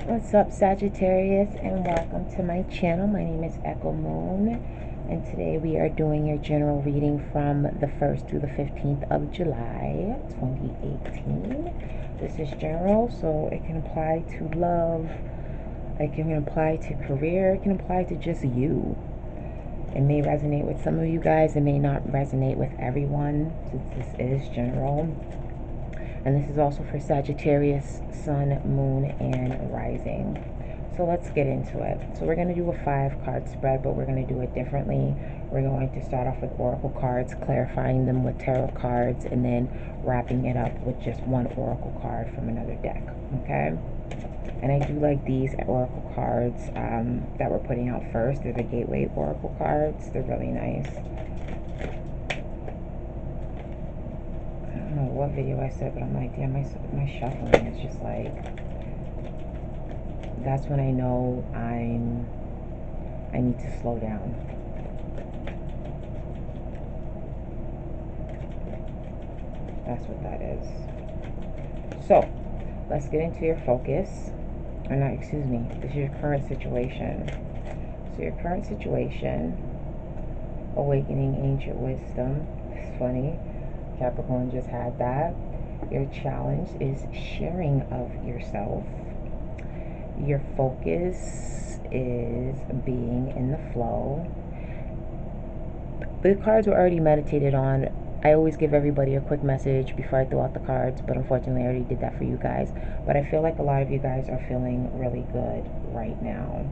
What's up, Sagittarius, and welcome to my channel. My name is Echo Moon, and today we are doing your general reading from the 1st through the 15th of July 2018. This is general, so it can apply to love, it can apply to career, it can apply to just you. It may resonate with some of you guys, it may not resonate with everyone, since this is general. And this is also for Sagittarius, Sun, Moon, and Rising. So let's get into it. So we're going to do a 5-card spread, but we're going to do it differently. We're going to start off with oracle cards, clarifying them with tarot cards, and then wrapping it up with just one oracle card from another deck. Okay? And I do like these oracle cards that we're putting out first. They're the Gateway oracle cards. They're really nice. I don't know what video I said, but I'm like, damn, my shuffling is just like, that's when I know I need to slow down. That's what that is. So let's get into your focus. Or not, excuse me, this is your current situation. So your current situation, awakening ancient wisdom. It's funny, Capricorn just had that. Your challenge is sharing of yourself. Your focus is being in the flow. The cards were already meditated on. I always give everybody a quick message before I throw out the cards, but unfortunately I already did that for you guys. But I feel like a lot of you guys are feeling really good right now.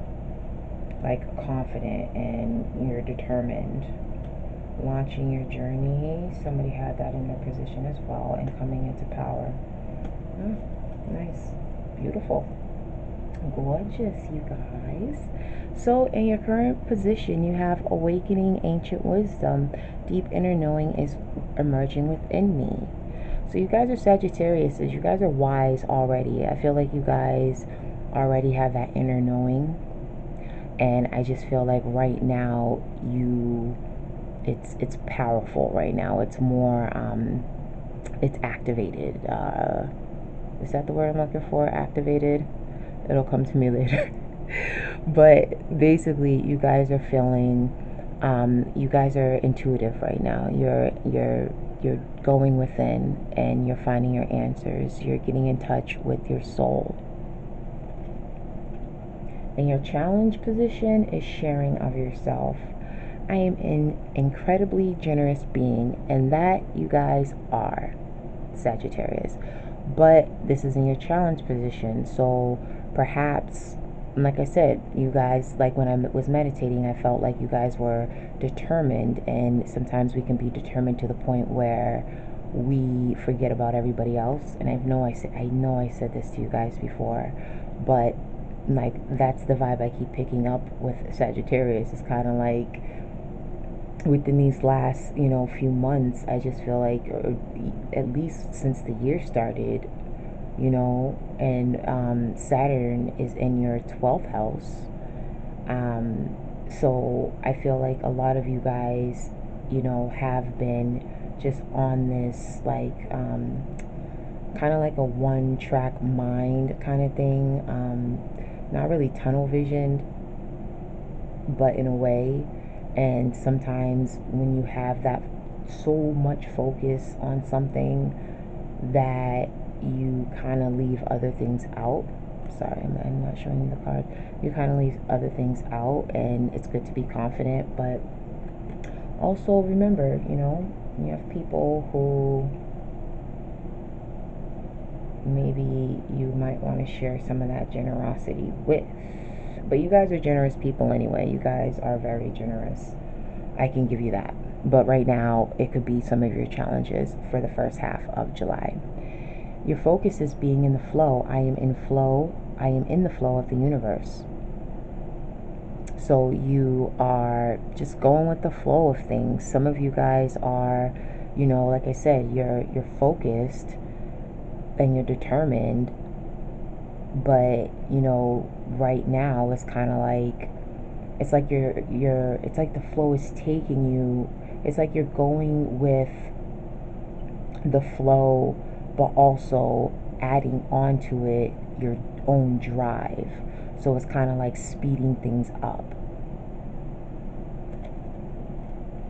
Like confident, and you're determined. Launching your journey. Somebody had that in their position as well, and coming into power. Nice. Beautiful. Gorgeous, you guys. So in your current position, you have awakening ancient wisdom. Deep inner knowing is emerging within me. So you guys are Sagittarius. You guys are wise already. I feel like you guys already have that inner knowing. And I just feel like right now it's powerful right now. It's more it's activated. Is that the word I'm looking for? Activated? It'll come to me later. But basically, you guys are feeling, you guys are intuitive right now. You're going within, and you're finding your answers. You're getting in touch with your soul. And your challenge position is sharing of yourself. I am an incredibly generous being, and that you guys are, Sagittarius. But this is in your challenge position, so perhaps, like I said, you guys, like when I was meditating, I felt like you guys were determined, and sometimes we can be determined to the point where we forget about everybody else. And I know I said this to you guys before, but like that's the vibe I keep picking up with Sagittarius. It's kind of like within these last few months, I just feel like, or at least since the year started, and Saturn is in your 12th house. So I feel like a lot of you guys have been just on this like kind of like a one track mind kind of thing, not really tunnel visioned, but in a way. And sometimes when you have that so much focus on something that you kind of leave other things out. Sorry, I'm not showing you the card. You kind of leave other things out, and it's good to be confident, but also remember, you have people who maybe you might want to share some of that generosity with. But you guys are generous people anyway. You guys are very generous. I can give you that. But right now, it could be some of your challenges for the first half of July. Your focus is being in the flow. I am in flow. I am in the flow of the universe. So you are just going with the flow of things. Some of you guys are, like I said, you're focused and you're determined. But, right now it's kind of like, it's like it's like the flow is taking you. It's like you're going with the flow, but also adding on to it your own drive. So it's kind of like speeding things up.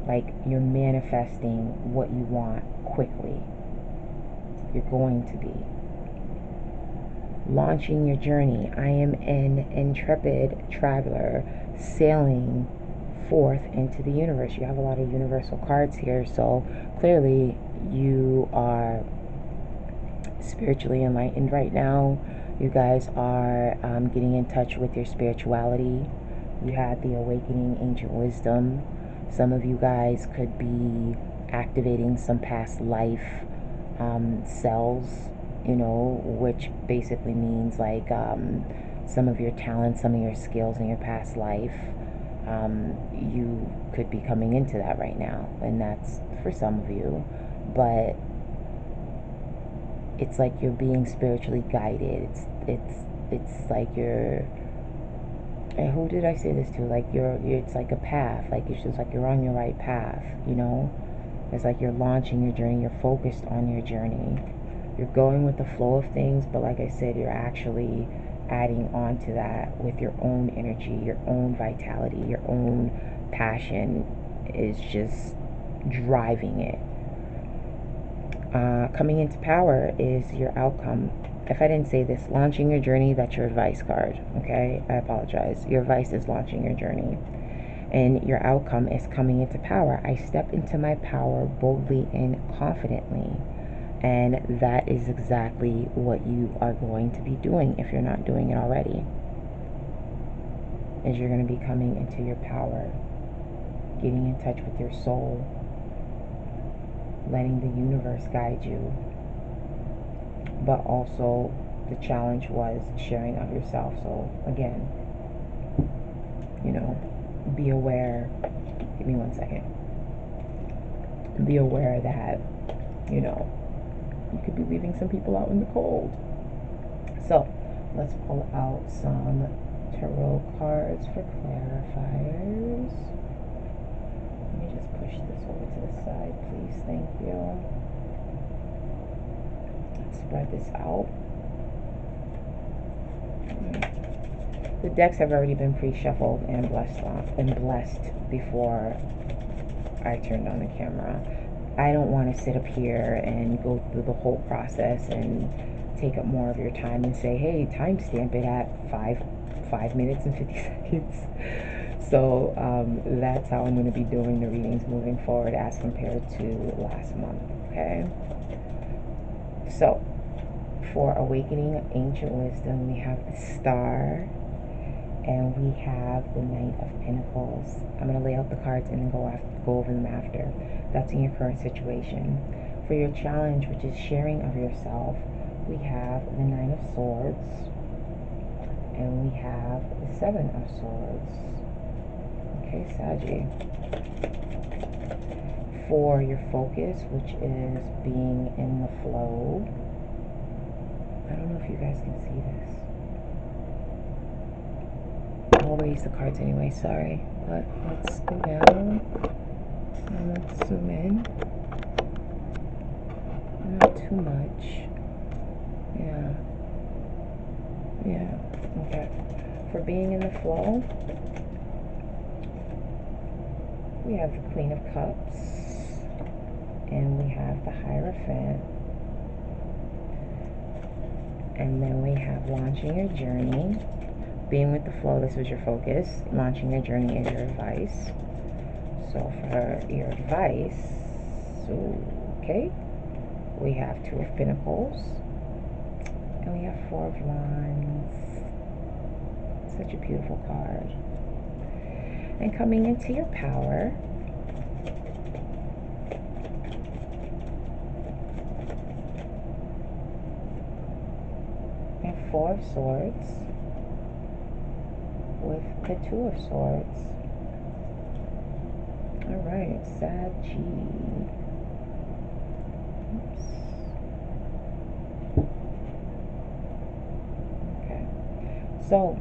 Like you're manifesting what you want quickly. You're going to be launching your journey. I am an intrepid traveler sailing forth into the universe. You have a lot of universal cards here, so clearly you are spiritually enlightened right now. You guys are getting in touch with your spirituality. You had the awakening ancient wisdom. Some of you guys could be activating some past life cells, you know, which basically means like some of your talents, some of your skills in your past life. You could be coming into that right now, and that's for some of you. But it's like you're being spiritually guided. It's like you're, and who did I say this to? Like you're it's like a path. Like it's just like you're on your right path, you know? It's like you're launching your journey, you're focused on your journey. You're going with the flow of things, but like I said, you're actually adding on to that with your own energy, your own vitality, your own passion is just driving it. Coming into power is your outcome. If I didn't say this, launching your journey, that's your advice card, okay? I apologize. Your advice is launching your journey. And your outcome is coming into power. I step into my power boldly and confidently. And that is exactly what you are going to be doing if you're not doing it already. Is you're going to be coming into your power, getting in touch with your soul, letting the universe guide you. But also the challenge was sharing of yourself. So again, you know, be aware. Give me 1 second. Be aware that, you know, you could be leaving some people out in the cold. So let's pull out some tarot cards for clarifiers. Let me just push this over to the side, please. Thank you. Let's spread this out. The decks have already been pre-shuffled and blessed before I turned on the camera. I don't want to sit up here and go through the whole process and take up more of your time and say, hey, timestamp it at 5 minutes and 50 seconds. So that's how I'm going to be doing the readings moving forward as compared to last month, okay? So for awakening ancient wisdom, we have the Star, and we have the Knight of Pentacles. I'm going to lay out the cards and then go over them after. That's in your current situation. For your challenge, which is sharing of yourself, we have the Nine of Swords, and we have the Seven of Swords. Okay, Saggy. For your focus, which is being in the flow, I don't know if you guys can see this. I'll raise the cards anyway, sorry. But let's go down and let's zoom in. Not too much. Yeah, okay. For being in the flow, we have the Queen of Cups, and we have the Hierophant, and then we have launching your journey. Being with the flow, this was your focus. Launching your journey is your advice. So for your advice, okay, we have Two of Pentacles, and we have Four of Wands. Such a beautiful card. And coming into your power, we have Four of Swords with the Two of Swords. Alright, Saggy. Oops. Okay. So,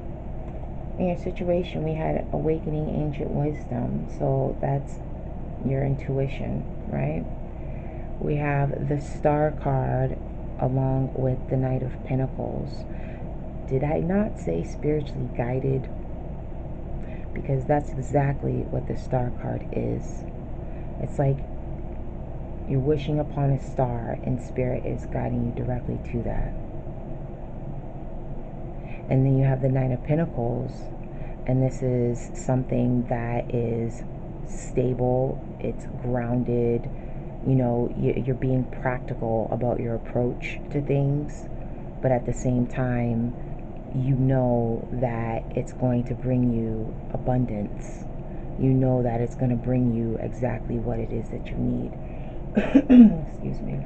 in your situation, we had awakening ancient wisdom. So that's your intuition, right? We have the Star card, along with the Knight of Pentacles. Did I not say spiritually guided? Because that's exactly what the Star card is. It's like you're wishing upon a star and Spirit is guiding you directly to that. And then you have the Nine of Pentacles, and this is something that is stable, it's grounded, you know, you're being practical about your approach to things, but at the same time, you know that it's going to bring you abundance. You know that it's going to bring you exactly what it is that you need. Excuse me.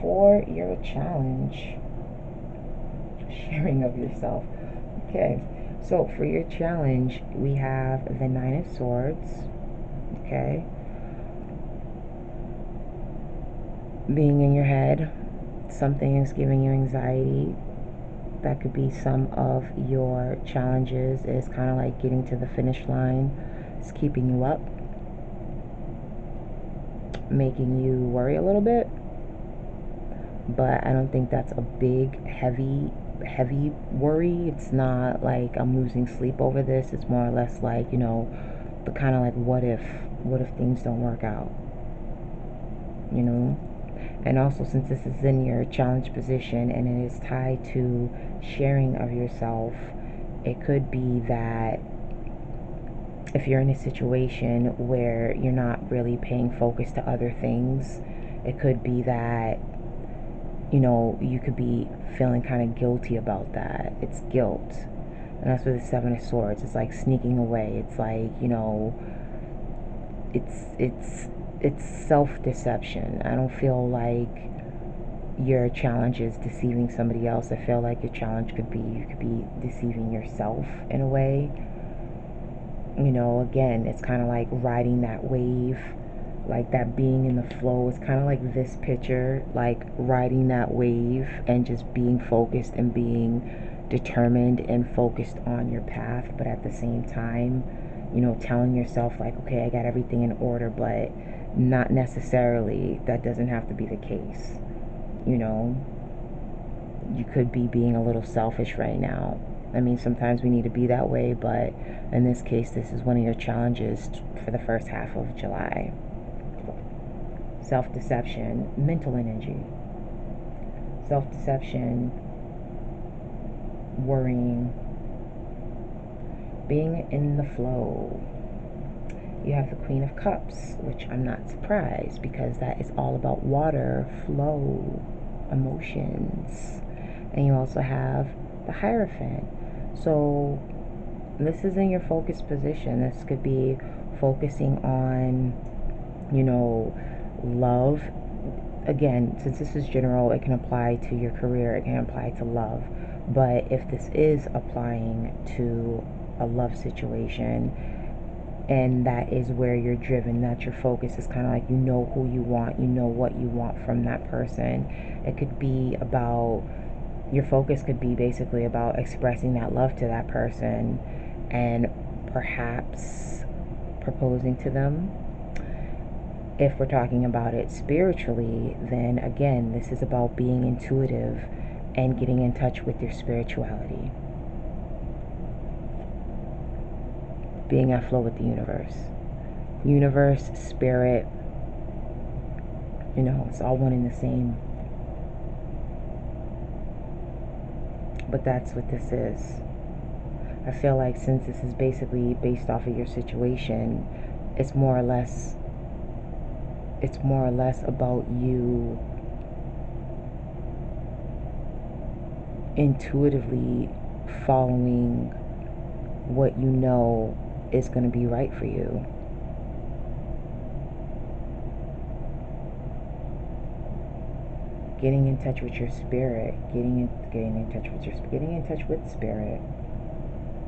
For your challenge, sharing of yourself. Okay, so for your challenge, we have the Nine of Swords. Okay, being in your head, something is giving you anxiety. That could be some of your challenges, is kind of like getting to the finish line. It's keeping you up, making you worry a little bit. But I don't think that's a big, heavy worry. It's not like I'm losing sleep over this. It's more or less like, you know, the kind of like, what if things don't work out, you know? And also, since this is in your challenge position and it is tied to sharing of yourself, it could be that if you're in a situation where you're not really paying focus to other things, it could be that, you know, you could be feeling kind of guilty about that. It's guilt. And that's with the Seven of Swords. It's like sneaking away. It's like, you know, it's self-deception. I don't feel like your challenge is deceiving somebody else. I feel like your challenge could be, you could be deceiving yourself in a way. You know, again, it's kind of like riding that wave, like that being in the flow. It's kind of like this picture, like riding that wave and just being focused and being determined and focused on your path, but at the same time, you know, telling yourself like, okay, I got everything in order, but not necessarily. That doesn't have to be the case. You know, you could be being a little selfish right now. I mean, sometimes we need to be that way, but in this case, this is one of your challenges for the first half of July. Self-deception, mental energy. Self-deception, worrying, being in the flow. You have the Queen of Cups, which I'm not surprised because that is all about water, flow, emotions. And you also have the Hierophant. So this is in your focus position. This could be focusing on, you know, love. Again, since this is general, it can apply to your career, it can apply to love. But if this is applying to a love situation, and that is where you're driven, that's your focus, is kind of like, you know who you want, you know what you want from that person. It could be about, your focus could be basically about expressing that love to that person and perhaps proposing to them. If we're talking about it spiritually, then again, this is about being intuitive and getting in touch with your spirituality. Being at flow with the universe. Universe, spirit, you know, it's all one and the same. But that's what this is. I feel like since this is basically based off of your situation, it's more or less about you intuitively following what you know is going to be right for you. Getting in touch with your spirit, getting in touch with spirit,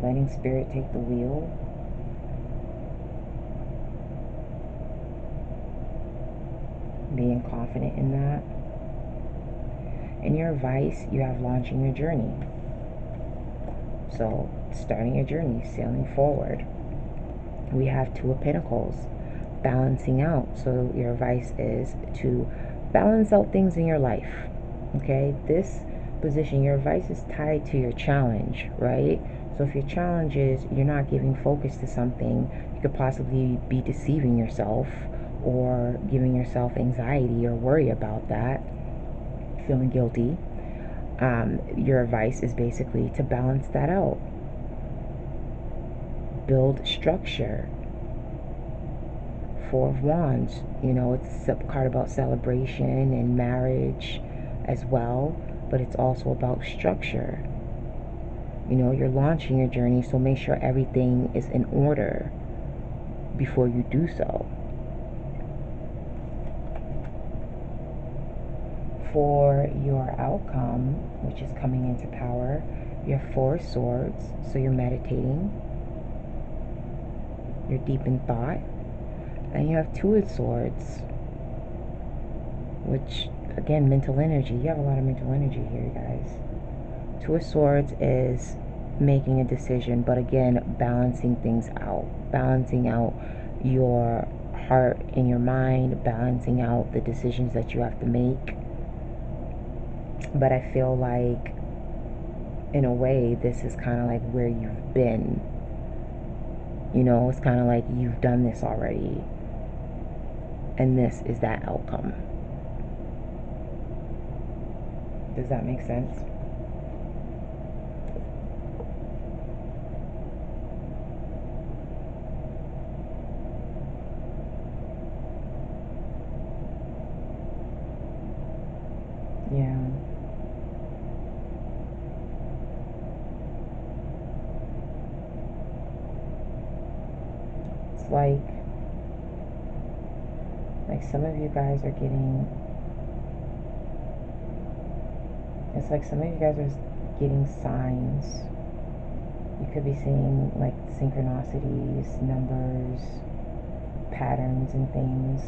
letting spirit take the wheel. Being confident in that. In your advice, you have launching your journey. So, starting your journey, sailing forward. we have Two of Pentacles, balancing out. So your advice is to balance out things in your life. Okay, this position, your advice is tied to your challenge, right? So if your challenge is you're not giving focus to something, you could possibly be deceiving yourself or giving yourself anxiety or worry about that, feeling guilty. Your advice is basically to balance that out. Build structure. Four of Wands, you know, it's a card about celebration and marriage as well, but it's also about structure. You know, you're launching your journey, so make sure everything is in order before you do so. For your outcome, which is coming into power, you have Four of Swords, so you're meditating, you're deep in thought, and you have Two of Swords, which, again, mental energy. You have a lot of mental energy here, you guys. Two of Swords is making a decision, but again, balancing things out. Balancing out your heart and your mind, balancing out the decisions that you have to make. But I feel like, in a way, this is kind of like where you've been. You know, it's kind of like you've done this already. And this is that outcome. Does that make sense? Yeah. It's like some of you guys are getting, it's like some of you guys are getting signs. You could be seeing like synchronicities, numbers, patterns and things.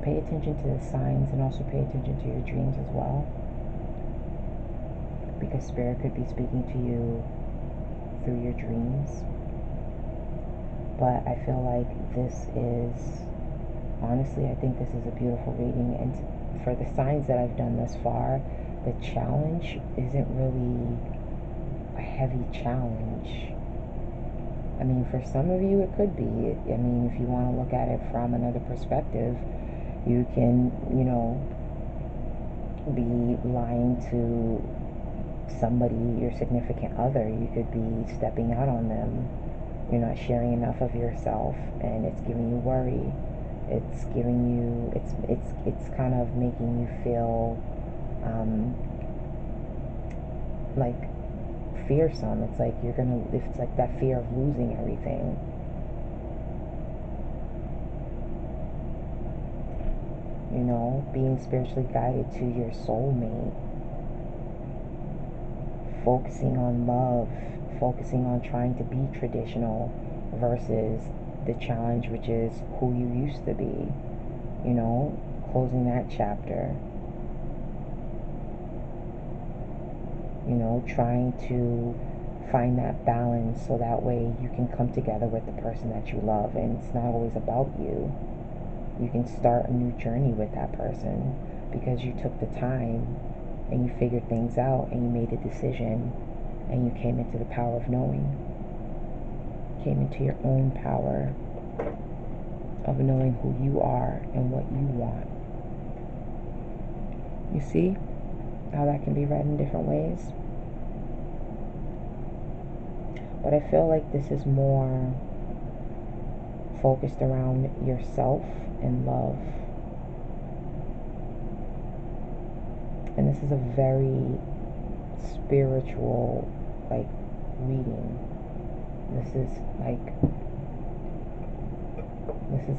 Pay attention to the signs and also pay attention to your dreams as well, because Spirit could be speaking to you through your dreams. But I feel like this is, honestly, I think this is a beautiful reading. And for the signs that I've done thus far, the challenge isn't really a heavy challenge. I mean, for some of you, it could be. I mean, if you want to look at it from another perspective, you can, you know, be lying to somebody, your significant other. You could be stepping out on them. You're not sharing enough of yourself, and it's giving you worry. It's giving you, it's kind of making you feel like fearsome. It's like it's like that fear of losing everything. You know, being spiritually guided to your soulmate. Focusing on love, focusing on trying to be traditional versus the challenge, which is who you used to be. You know, closing that chapter. You know, trying to find that balance so that way you can come together with the person that you love, and it's not always about you. You can start a new journey with that person because you took the time and you figured things out and you made a decision and you came into the power of knowing. Came into your own power of knowing who you are and what you want. You see how that can be read in different ways? But I feel like this is more focused around yourself and love. And this is a very spiritual, like, reading. This is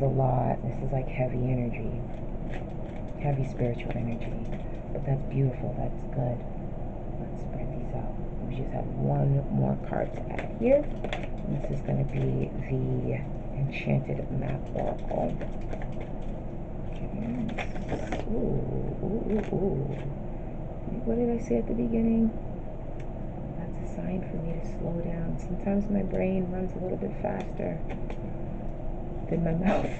a lot. This is like heavy energy. Heavy spiritual energy. But that's beautiful. That's good. Let's spread these out. We just have one more card to add here. This is going to be the Enchanted Map Oracle. Okay. Ooh. What did I say at the beginning? That's a sign for me to slow down. Sometimes my brain runs a little bit faster. than my mouth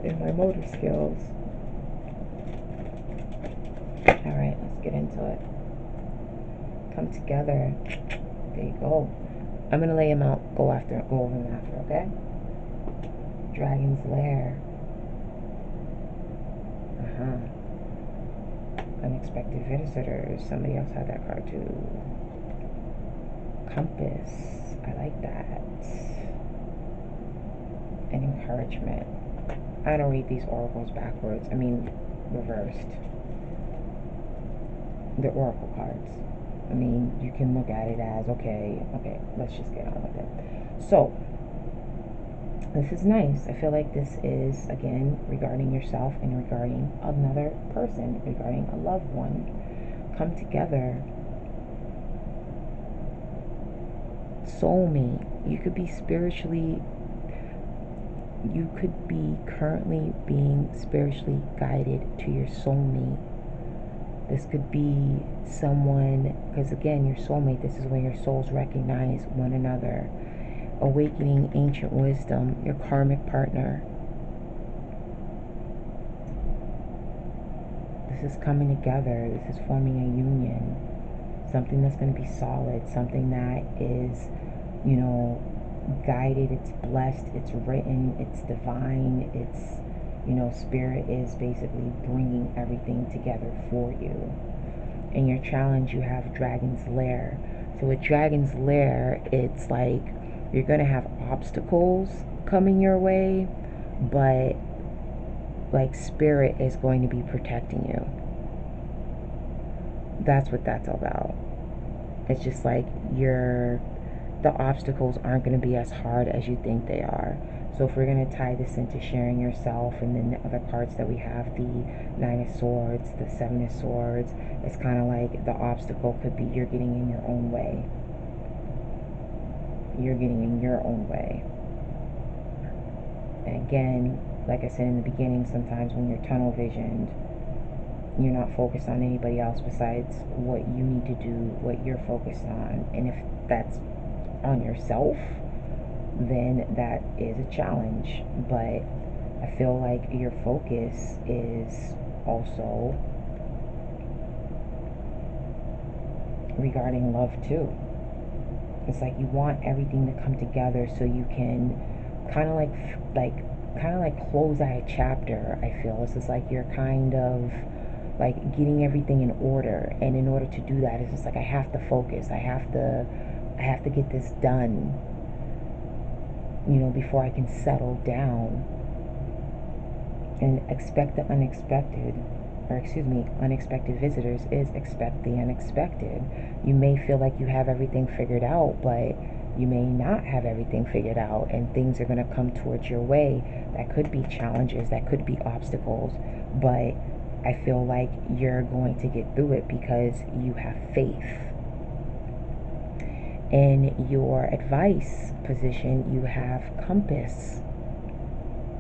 and my motor skills. Alright, let's get into it. Come together. There you go. I'm gonna lay him out, go over him after, okay? Dragon's Lair. Unexpected visitors. Somebody else had that card too. Compass. I like that. And encouragement. I don't read these oracles backwards. I mean, reversed. The oracle cards. I mean, you can look at it as, okay, let's just get on with it. So, this is nice. I feel like this is, again, regarding yourself and regarding another person, regarding a loved one. Come together. Soulmate. You could be currently being spiritually guided to your soulmate. This could be someone, because again, your soulmate, this is when your souls recognize one another. Awakening ancient wisdom, your karmic partner. This is coming together. This is forming a union. Something that's going to be solid. Something that is, guided. It's blessed. It's written. It's divine. It's, spirit is basically bringing everything together for you. In your challenge, you have Dragon's Lair. So with Dragon's Lair, it's like you're going to have obstacles coming your way, but like spirit is going to be protecting you. That's what that's about. It's just like the obstacles aren't going to be as hard as you think they are. So if we're going to tie this into sharing yourself, and then the other cards that we have, the Nine of Swords, the Seven of Swords, it's kind of like the obstacle could be you're getting in your own way. You're getting in your own way. And again, like I said in the beginning, sometimes when you're tunnel visioned, you're not focused on anybody else besides what you need to do, what you're focused on. And if that's on yourself, then that is a challenge. But I feel like your focus is also regarding love too. It's like you want everything to come together so you can kind of like close out a chapter. I feel it's just like you're kind of like getting everything in order, and in order to do that, it's just like I have to focus. I have to get this done, before I can settle down and expect the unexpected. Or excuse me, unexpected visitors is expect the unexpected. You may feel like you have everything figured out, but you may not have everything figured out, and things are going to come towards your way. That could be challenges, that could be obstacles, but I feel like you're going to get through it because you have faith. In your advice position, you have Compass.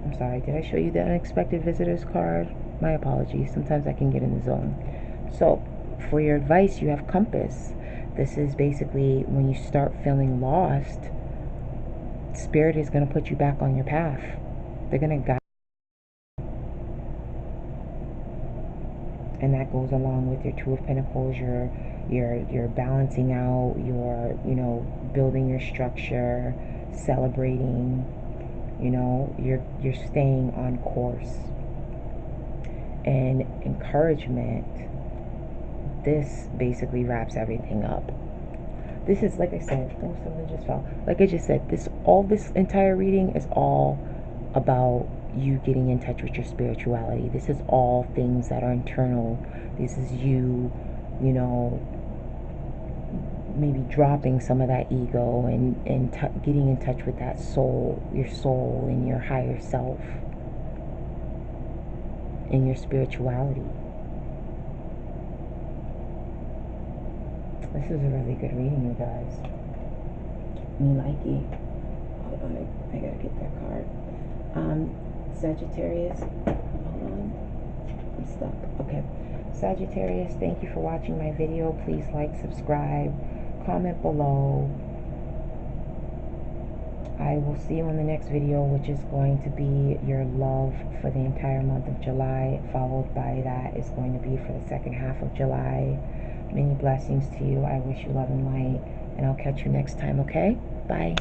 I'm sorry, did I show you the unexpected visitors card? My apologies. Sometimes I can get in the zone. So, for your advice, you have Compass. This is basically when you start feeling lost, Spirit is going to put you back on your path. They're going to guide. And that goes along with your Two of Pentacles, you're balancing out, you're, building your structure, celebrating, you're staying on course. And encouragement, this basically wraps everything up. This is, like I said, oh, something just fell. Like I just said, this entire reading is all about you getting in touch with your spirituality. This is all things that are internal. This is you, maybe dropping some of that ego and getting in touch with that soul, your soul and your higher self and your spirituality. This is a really good reading, you guys. Me likey. Hold on, I gotta get that card. Sagittarius. Hold on. I'm stuck. Okay. Sagittarius, thank you for watching my video. Please like, subscribe, comment below. I will see you on the next video, which is going to be your love for the entire month of July. Followed by that is going to be for the second half of July. Many blessings to you. I wish you love and light. And I'll catch you next time, okay? Bye.